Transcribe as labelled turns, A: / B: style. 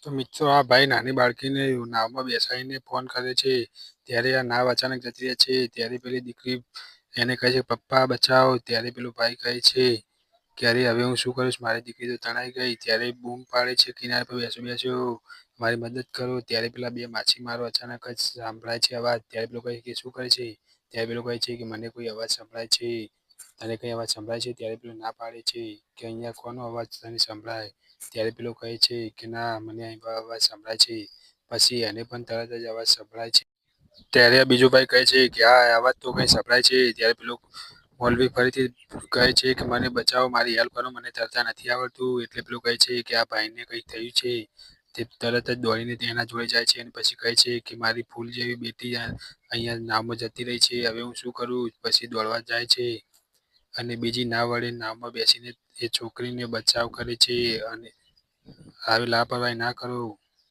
A: તો મિત્રો આ ભાઈ નાની બાળકીને નાવમાં બેસાડીને ફોન કરે છે. ત્યારે આ નાવ અચાનક જતી રહે છે. ત્યારે પેલી દીકરી એને કહે છે પપ્પા બચાવો. ત્યારે પેલો ભાઈ કહે છે કે અરે હવે હું શું કરીશ, મારી દીકરી તો તણાઈ ગઈ. ત્યારે બૂમ પાડે છે કિનારે પર બેસો બેસો મારી મદદ કરો. ત્યારે પેલા બે માછીમારો અચાનક જ સાંભળાય છે અવાજ. ત્યારે પેલો કહે કે શું કરે છે. ત્યારે પેલો કહે છે કે મને કોઈ અવાજ સંભળાય છે. તને કઈ અવાજ સંભળાય છે. ત્યારે પેલો ના પાડે છે કે અહીંયા કોનો અવાજ તને સંભળાય. ત્યારે પેલો કહે છે કે ના મને અહીં અવાજ સંભળાય છે. પછી એને પણ તરત જ અવાજ સંભળાય છે. ત્યારે બીજો ભાઈ કહે છે કે આ અવાજ તો કઈ સંભળાય છે. ત્યારે પેલો મૌલવી ફરીથી કહે છે કે મને બચાવો, મારી હેલ્પ કરો, મને તરતા નથી આવડતું. એટલે પેલો કહે છે કે આ ભાઈને કંઈક થયું છે. તે તરત જ દોડીને તેના જોડે જાય છે અને પછી કહે છે કે મારી ફૂલ જેવી બેટી અહીંયા નાવમાં જતી રહી છે, હવે હું શું કરું. પછી દોડવા જાય છે અને બીજી નાવ વડે નાવમાં બેસીને એ છોકરીને બચાવ કરે છે. અને આવી લાપરવાહી ના કરો.